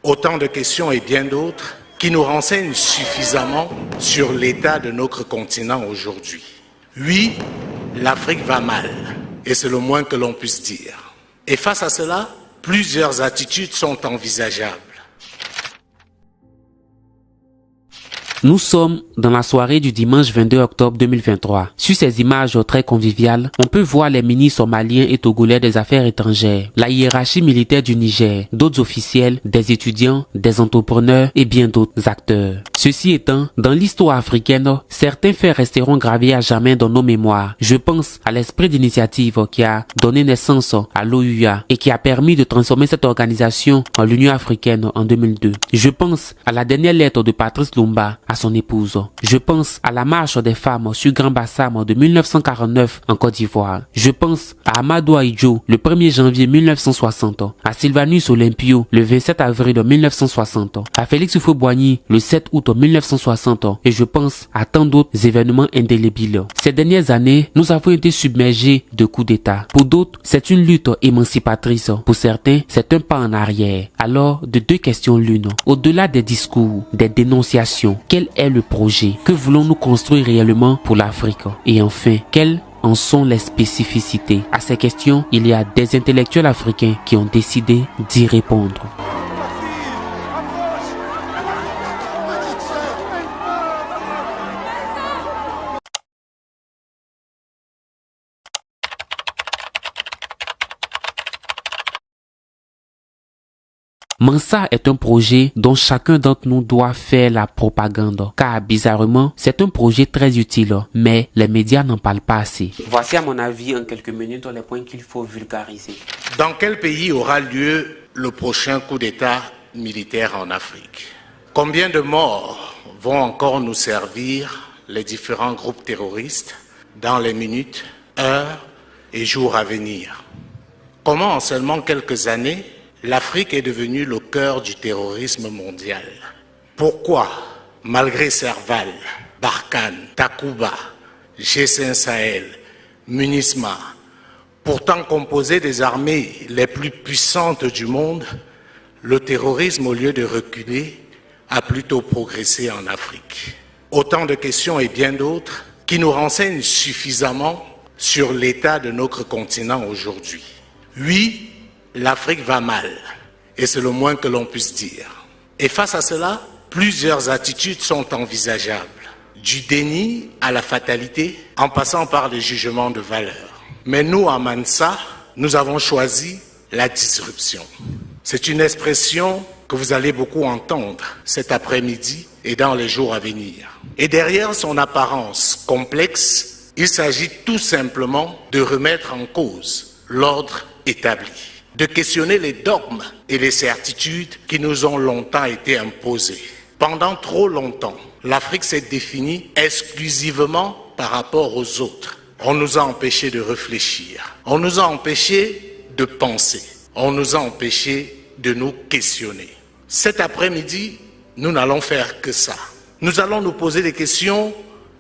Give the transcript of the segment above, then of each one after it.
Autant de questions et bien d'autres qui nous renseignent suffisamment sur l'état de notre continent aujourd'hui. Oui, l'Afrique va mal, et c'est le moins que l'on puisse dire. Et face à cela, plusieurs attitudes sont envisageables. Nous sommes dans la soirée du dimanche 22 octobre 2023. Sur ces images très conviviales, on peut voir les ministres maliens et togolais des affaires étrangères, la hiérarchie militaire du Niger, d'autres officiels, des étudiants, des entrepreneurs et bien d'autres acteurs. Ceci étant, dans l'histoire africaine, certains faits resteront gravés à jamais dans nos mémoires. Je pense à l'esprit d'initiative qui a donné naissance à l'OUA et qui a permis de transformer cette organisation en l'Union africaine en 2002. Je pense à la dernière lettre de Patrice Lumumba à son épouse. Je pense à la marche des femmes sur Grand Bassam de 1949 en Côte d'Ivoire. Je pense à Amadou Ahidjo le 1er janvier 1960, à Sylvanus Olympio le 27 avril 1960, à Félix Houphouët-Boigny le 7 août 1960 et je pense à tant d'autres événements indélébiles. Ces dernières années, nous avons été submergés de coups d'État. Pour d'autres, c'est une lutte émancipatrice. Pour certains, c'est un pas en arrière. Alors, de deux questions l'une. Au-delà des discours, des dénonciations, quel est le projet? Que voulons-nous construire réellement pour l'Afrique? Et enfin, quelles en sont les spécificités? À ces questions, il y a des intellectuels africains qui ont décidé d'y répondre. Mansa est un projet dont chacun d'entre nous doit faire la propagande, car bizarrement, c'est un projet très utile, mais les médias n'en parlent pas assez. Voici à mon avis en quelques minutes les points qu'il faut vulgariser. Dans quel pays aura lieu le prochain coup d'État militaire en Afrique? Combien de morts vont encore nous servir les différents groupes terroristes dans les minutes, heures et jours à venir? Comment en seulement quelques années l'Afrique est devenue le cœur du terrorisme mondial? Pourquoi, malgré Serval, Barkhane, Takuba, G5 Sahel, MUNISMA, pourtant composés des armées les plus puissantes du monde, le terrorisme, au lieu de reculer, a plutôt progressé en Afrique? Autant de questions et bien d'autres qui nous renseignent suffisamment sur l'état de notre continent aujourd'hui. Oui, l'Afrique va mal, et c'est le moins que l'on puisse dire. Et face à cela, plusieurs attitudes sont envisageables. Du déni à la fatalité, en passant par les jugements de valeur. Mais nous, à Mansa, nous avons choisi la disruption. C'est une expression que vous allez beaucoup entendre cet après-midi et dans les jours à venir. Et derrière son apparence complexe, il s'agit tout simplement de remettre en cause l'ordre établi, de questionner les dogmes et les certitudes qui nous ont longtemps été imposés. Pendant trop longtemps, l'Afrique s'est définie exclusivement par rapport aux autres. On nous a empêchés de réfléchir, on nous a empêchés de penser, on nous a empêchés de nous questionner. Cet après-midi, nous n'allons faire que ça. Nous allons nous poser des questions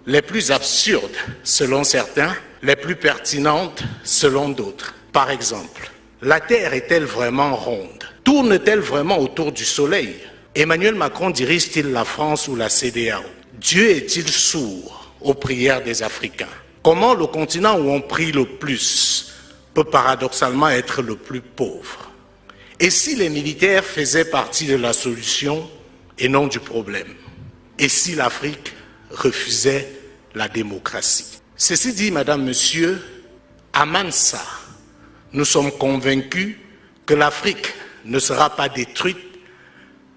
les plus absurdes selon certains, les plus pertinentes selon d'autres. Par exemple, la Terre est-elle vraiment ronde? Tourne-t-elle vraiment autour du Soleil? Emmanuel Macron dirige-t-il la France ou la CEDEAO? Dieu est-il sourd aux prières des Africains? Comment le continent où on prie le plus peut paradoxalement être le plus pauvre? Et si les militaires faisaient partie de la solution et non du problème? Et si l'Afrique refusait la démocratie? Ceci dit, Madame, Monsieur, à Mansa, nous sommes convaincus que l'Afrique ne sera pas détruite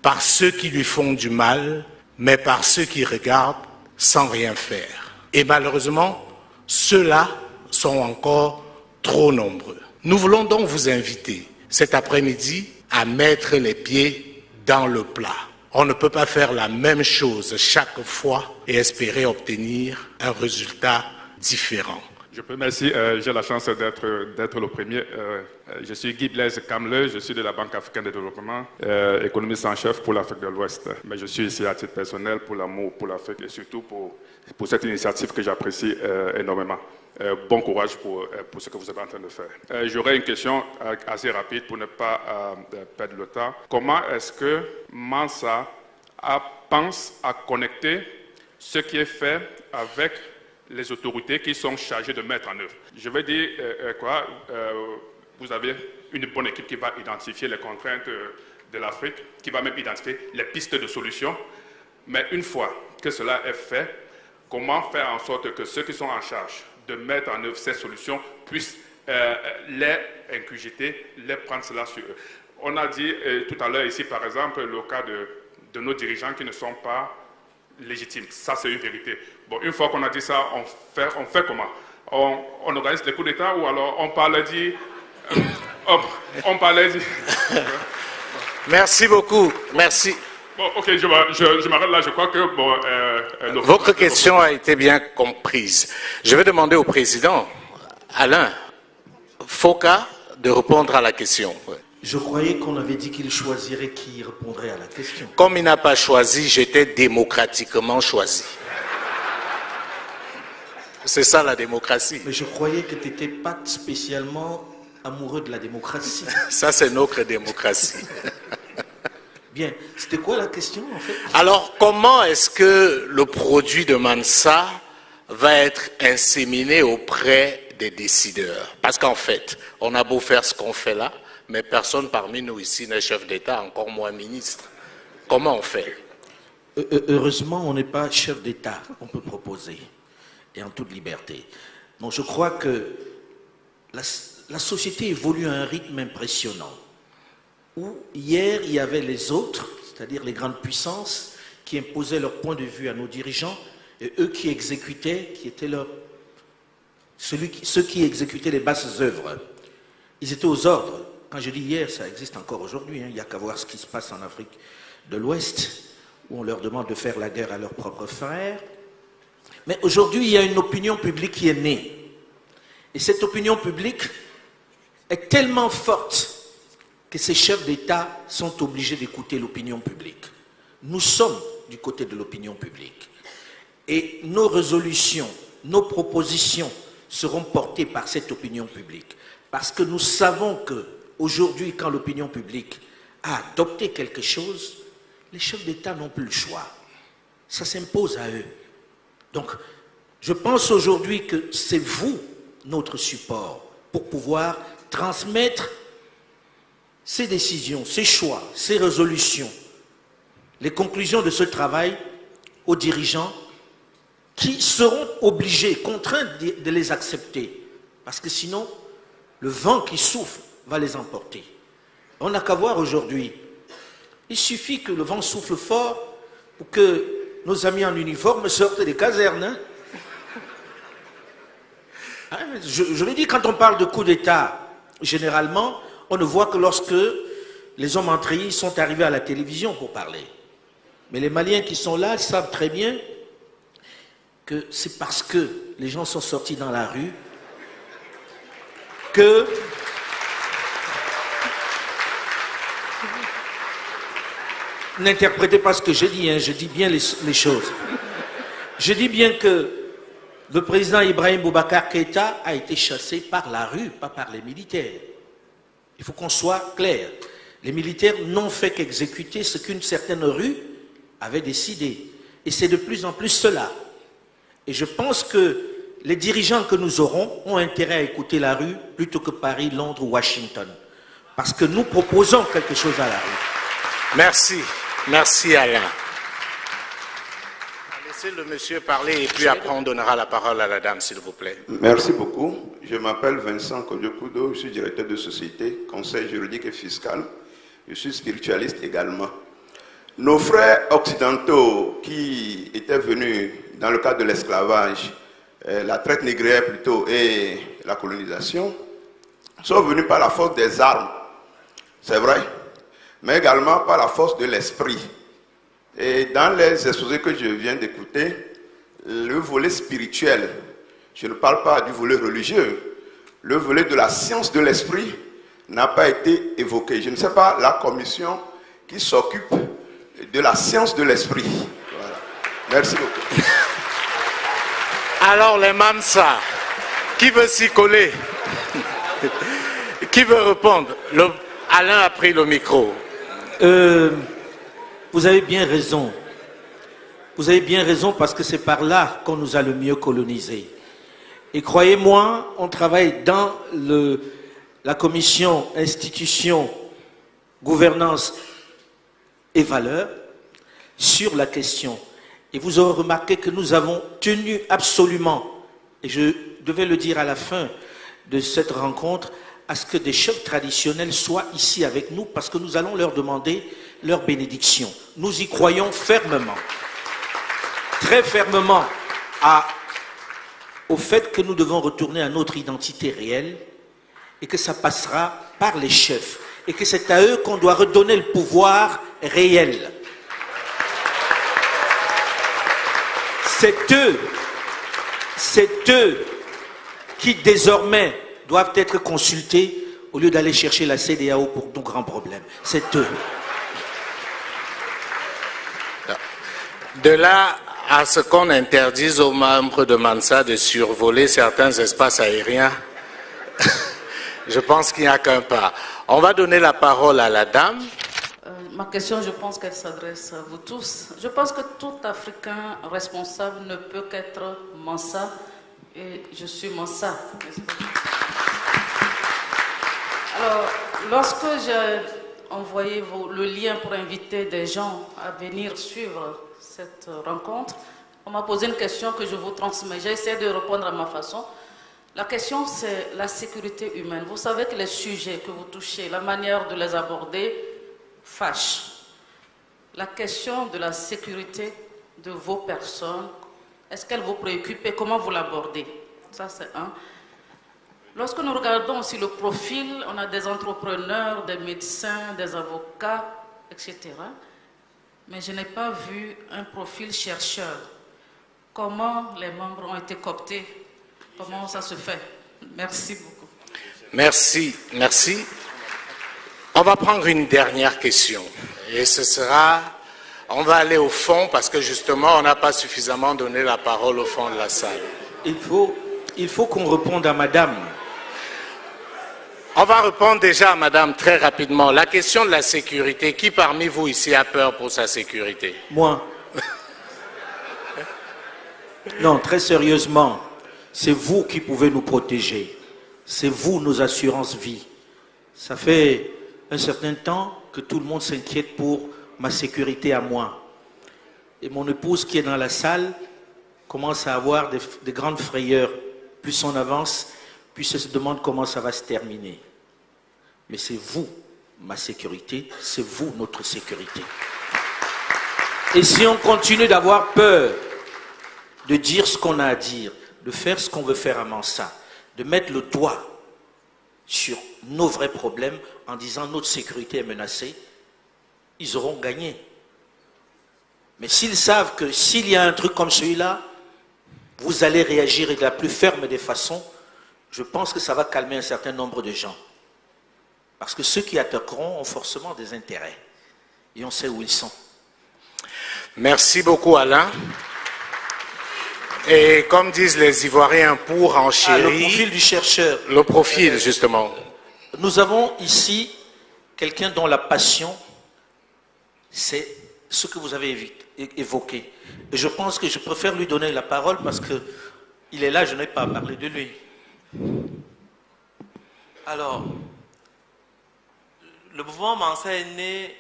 par ceux qui lui font du mal, mais par ceux qui regardent sans rien faire. Et malheureusement, ceux-là sont encore trop nombreux. Nous voulons donc vous inviter cet après-midi à mettre les pieds dans le plat. On ne peut pas faire la même chose chaque fois et espérer obtenir un résultat différent. Merci. J'ai la chance d'être le premier. Je suis Guy Blaise Kamle, je suis de la Banque africaine de développement, économiste en chef pour l'Afrique de l'Ouest. Mais je suis ici à titre personnel pour l'amour pour l'Afrique et surtout pour cette initiative que j'apprécie énormément. Bon courage pour ce que vous êtes en train de faire. J'aurais une question assez rapide pour ne pas perdre le temps. Comment est-ce que Mansa pense à connecter ce qui est fait avec les autorités qui sont chargées de mettre en œuvre? Je vais dire vous avez une bonne équipe qui va identifier les contraintes de l'Afrique, qui va même identifier les pistes de solutions. Mais une fois que cela est fait, comment faire en sorte que ceux qui sont en charge de mettre en œuvre ces solutions puissent les incugiter, les prendre cela sur eux? On a dit tout à l'heure ici, par exemple, le cas de nos dirigeants qui ne sont pas légitimes. Ça, c'est une vérité. Bon, une fois qu'on a dit ça, on fait comment? On organise les coups d'État ou alors on parle dit... Merci beaucoup. Merci. Bon, ok, je m'arrête là. Je crois que... Votre question a été bien comprise. Je vais demander au président, Alain Foka, de répondre à la question. Je croyais qu'on avait dit qu'il choisirait qui répondrait à la question. Comme il n'a pas choisi, j'étais démocratiquement choisi. C'est ça la démocratie. Mais je croyais que tu n'étais pas spécialement amoureux de la démocratie. Ça, c'est notre démocratie. Bien, c'était quoi la question en fait? Alors, comment est-ce que le produit de Mansa va être inséminé auprès des décideurs? Parce qu'en fait, on a beau faire ce qu'on fait là, mais personne parmi nous ici n'est chef d'État, encore moins ministre. Comment on fait? Heureusement, on n'est pas chef d'État, on peut proposer, et en toute liberté. Donc je crois que la société évolue à un rythme impressionnant, où hier, il y avait les autres, c'est-à-dire les grandes puissances, qui imposaient leur point de vue à nos dirigeants, et eux qui exécutaient, qui étaient ceux qui exécutaient les basses œuvres. Ils étaient aux ordres. Quand je dis hier, ça existe encore aujourd'hui. Il n'y a qu'à voir ce qui se passe en Afrique de l'Ouest, où on leur demande de faire la guerre à leurs propres frères. Mais aujourd'hui, il y a une opinion publique qui est née. Et cette opinion publique est tellement forte que ces chefs d'État sont obligés d'écouter l'opinion publique. Nous sommes du côté de l'opinion publique. Et nos résolutions, nos propositions seront portées par cette opinion publique. Parce que nous savons que aujourd'hui, quand l'opinion publique a adopté quelque chose, les chefs d'État n'ont plus le choix. Ça s'impose à eux. Donc, je pense aujourd'hui que c'est vous, notre support, pour pouvoir transmettre ces décisions, ces choix, ces résolutions, les conclusions de ce travail aux dirigeants qui seront obligés, contraints de les accepter. Parce que sinon, le vent qui souffle va les emporter. On n'a qu'à voir aujourd'hui. Il suffit que le vent souffle fort pour que nos amis en uniforme sortent des casernes. Je l'ai dit, quand on parle de coup d'État, généralement, on ne voit que lorsque les hommes en treillis sont arrivés à la télévision pour parler. Mais les Maliens qui sont là savent très bien que c'est parce que les gens sont sortis dans la rue que n'interprétez pas ce que je dis, hein, je dis bien les choses. Je dis bien que le président Ibrahim Boubacar Keïta a été chassé par la rue, pas par les militaires. Il faut qu'on soit clair. Les militaires n'ont fait qu'exécuter ce qu'une certaine rue avait décidé. Et c'est de plus en plus cela. Et je pense que les dirigeants que nous aurons ont intérêt à écouter la rue plutôt que Paris, Londres ou Washington. Parce que nous proposons quelque chose à la rue. Merci. Merci Alain. Laissez le monsieur parler et puis après on donnera la parole à la dame, s'il vous plaît. Merci beaucoup. Je m'appelle Vincent Kodjokudo, je suis directeur de société, conseil juridique et fiscal. Je suis spiritualiste également. Nos frères occidentaux qui étaient venus dans le cadre de l'esclavage, la traite négrière plutôt et la colonisation, sont venus par la force des armes, c'est vrai, mais également par la force de l'esprit. Et dans les exposés que je viens d'écouter, le volet spirituel, Je ne parle pas du volet religieux. Le volet de la science de l'esprit n'a pas été évoqué. Je ne sais pas la commission qui s'occupe de la science de l'esprit. Voilà. Merci beaucoup. Alors les Mamsa, qui veut s'y coller? Qui veut répondre? Alain a pris le micro. Vous avez bien raison. Vous avez bien raison parce que c'est par là qu'on nous a le mieux colonisés. Et croyez-moi, on travaille dans la commission institutions, gouvernance et valeurs sur la question. Et vous aurez remarqué que nous avons tenu absolument, et je devais le dire à la fin de cette rencontre, à ce que des chefs traditionnels soient ici avec nous parce que nous allons leur demander leur bénédiction. Nous y croyons fermement, très fermement au fait que nous devons retourner à notre identité réelle et que ça passera par les chefs et que c'est à eux qu'on doit redonner le pouvoir réel. C'est eux qui désormais doivent être consultés au lieu d'aller chercher la CEDEAO pour nos grands problèmes. C'est eux. De là à ce qu'on interdise aux membres de Mansa de survoler certains espaces aériens, je pense qu'il n'y a qu'un pas. On va donner la parole à la dame. Ma question, je pense qu'elle s'adresse à vous tous. Je pense que tout Africain responsable ne peut qu'être Mansa, et je suis Mansa. Alors, lorsque j'ai envoyé le lien pour inviter des gens à venir suivre cette rencontre, on m'a posé une question que je vous transmets. J'ai essayé de répondre à ma façon. La question, c'est la sécurité humaine. Vous savez que les sujets que vous touchez, la manière de les aborder, fâche. La question de la sécurité de vos personnes, est-ce qu'elle vous préoccupe et comment vous l'abordez? Ça, c'est un. Lorsque nous regardons aussi le profil, on a des entrepreneurs, des médecins, des avocats, etc. Mais je n'ai pas vu un profil chercheur. Comment les membres ont été cooptés? Comment ça se fait? Merci beaucoup. Merci, merci. On va prendre une dernière question. Et ce sera, on va aller au fond parce que justement, on n'a pas suffisamment donné la parole au fond de la salle. Il faut qu'on réponde à madame. On va répondre déjà à madame très rapidement. La question de la sécurité, qui parmi vous ici a peur pour sa sécurité? Moi. Non, très sérieusement, c'est vous qui pouvez nous protéger. C'est vous, nos assurances vie. Ça fait un certain temps que tout le monde s'inquiète pour ma sécurité à moi. Et mon épouse qui est dans la salle commence à avoir des grandes frayeurs. Plus on avance, plus elle se demande comment ça va se terminer. Mais c'est vous, ma sécurité, c'est vous, notre sécurité. Et si on continue d'avoir peur de dire ce qu'on a à dire, de faire ce qu'on veut faire à Mansa, de mettre le doigt sur nos vrais problèmes en disant notre sécurité est menacée, ils auront gagné. Mais s'ils savent que s'il y a un truc comme celui-là, vous allez réagir de la plus ferme des façons, je pense que ça va calmer un certain nombre de gens. Parce que ceux qui attaqueront ont forcément des intérêts. Et on sait où ils sont. Merci beaucoup Alain. Et comme disent les Ivoiriens, pour enchérir... le profil du chercheur. Le profil, justement. Nous avons ici quelqu'un dont la passion, c'est ce que vous avez évoqué. Et je pense que je préfère lui donner la parole parce qu'il est là, je n'ai pas à parler de lui. Alors, le mouvement Mansa est né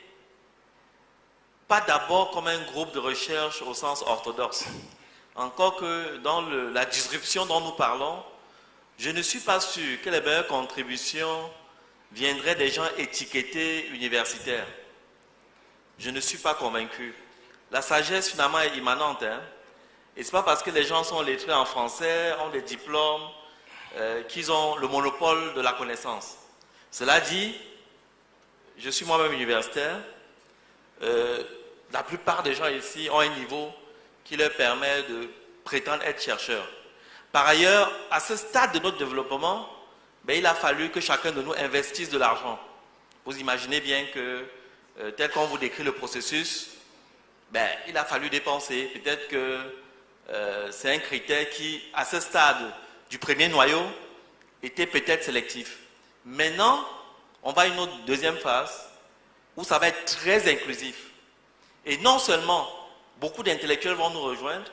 pas d'abord comme un groupe de recherche au sens orthodoxe. Encore que dans la disruption dont nous parlons, je ne suis pas sûr que les meilleures contributions viendraient des gens étiquetés universitaires. Je ne suis pas convaincu. La sagesse finalement est immanente. Et ce n'est pas parce que les gens sont lettrés en français, ont des diplômes, qu'ils ont le monopole de la connaissance. Cela dit, je suis moi-même universitaire. La plupart des gens ici ont un niveau qui leur permet de prétendre être chercheurs. Par ailleurs, à ce stade de notre développement, il a fallu que chacun de nous investisse de l'argent. Vous imaginez bien que, tel qu'on vous décrit le processus, il a fallu dépenser. Peut-être que c'est un critère qui, à ce stade du premier noyau, était peut-être sélectif. Maintenant, on va à une autre deuxième phase où ça va être très inclusif. Et non seulement beaucoup d'intellectuels vont nous rejoindre,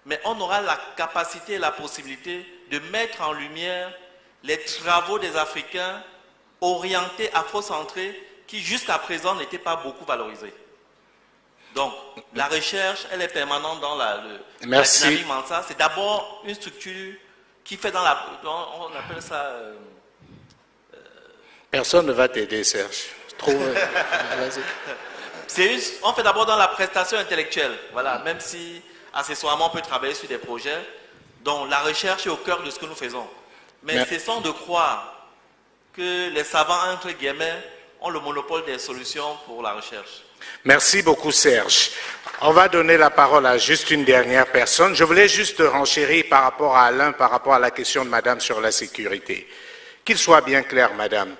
mais on aura la capacité et la possibilité de mettre en lumière les travaux des Africains orientés, afrocentrés, qui jusqu'à présent n'étaient pas beaucoup valorisés. Donc, la recherche, elle est permanente dans la dynamique Mansa. C'est d'abord une structure qui fait on appelle ça... Personne ne va t'aider, Serge. On fait d'abord dans la prestation intellectuelle. Voilà, même si accessoirement on peut travailler sur des projets dont la recherche est au cœur de ce que nous faisons. Mais cessons de croire que les savants, entre guillemets, ont le monopole des solutions pour la recherche. Merci beaucoup, Serge. On va donner la parole à juste une dernière personne. Je voulais juste renchérir par rapport à Alain, par rapport à la question de Madame sur la sécurité. Qu'il soit bien clair, Madame,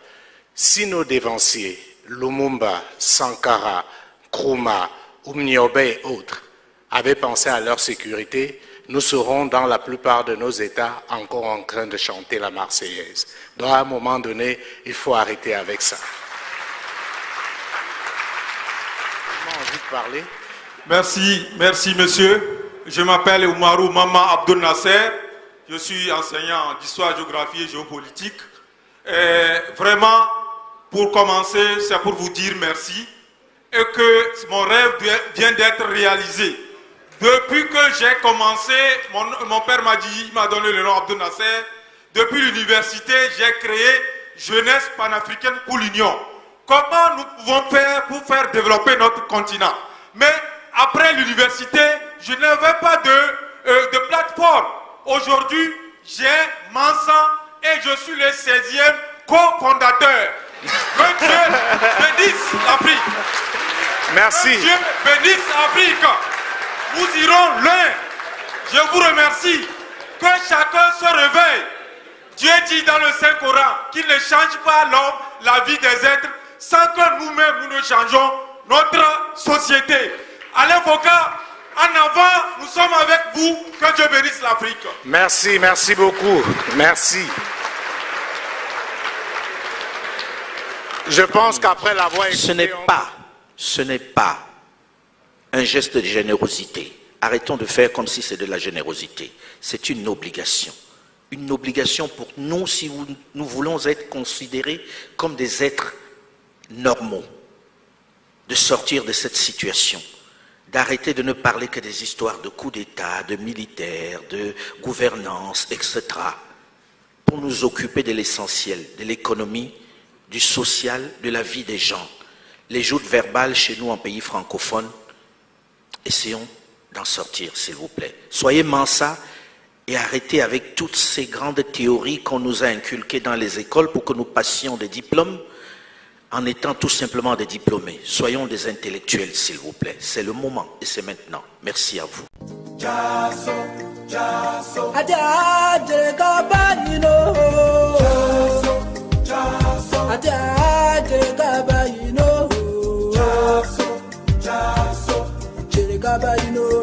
si nos dévanciers, Lumumba, Sankara, Nkrumah, Umniobe et autres, avaient pensé à leur sécurité, nous serons dans la plupart de nos États encore en train de chanter la Marseillaise. Donc à un moment donné, il faut arrêter avec ça. Envie de parler? Merci monsieur. Je m'appelle Oumarou Mama Abdel Nasser. Je suis enseignant d'histoire, géographie et géopolitique. Vraiment, pour commencer, c'est pour vous dire merci et que mon rêve vient d'être réalisé. Depuis que j'ai commencé, mon père m'a dit, il m'a donné le nom Abdel Nasser. Depuis l'université, j'ai créé Jeunesse panafricaine pour l'Union. Comment nous pouvons faire pour faire développer notre continent? Mais après l'université, je n'avais pas de plateforme. Aujourd'hui, j'ai Mansa et je suis le 16e cofondateur. Que Dieu bénisse l'Afrique. Merci. Que Dieu bénisse l'Afrique. Nous irons loin. Je vous remercie. Que chacun se réveille. Dieu dit dans le Saint-Coran qu'il ne change pas l'homme, la vie des êtres, sans que nous-mêmes nous ne changeons notre société. Alain Foka, en avant, nous sommes avec vous. Que Dieu bénisse l'Afrique. Merci, merci beaucoup. Merci. Je pense qu'après l'avoir écouté... Ce n'est pas un geste de générosité. Arrêtons de faire comme si c'est de la générosité. C'est une obligation. Une obligation pour nous si nous voulons être considérés comme des êtres normaux. De sortir de cette situation. D'arrêter de ne parler que des histoires de coups d'État, de militaires, de gouvernance, etc. Pour nous occuper de l'essentiel, de l'économie, du social, de la vie des gens. Les joutes verbales chez nous en pays francophone, essayons d'en sortir, s'il vous plaît. Soyez Mansa et arrêtez avec toutes ces grandes théories qu'on nous a inculquées dans les écoles pour que nous passions des diplômes en étant tout simplement des diplômés. Soyons des intellectuels, s'il vous plaît. C'est le moment et c'est maintenant. Merci à vous. Gaba, you know.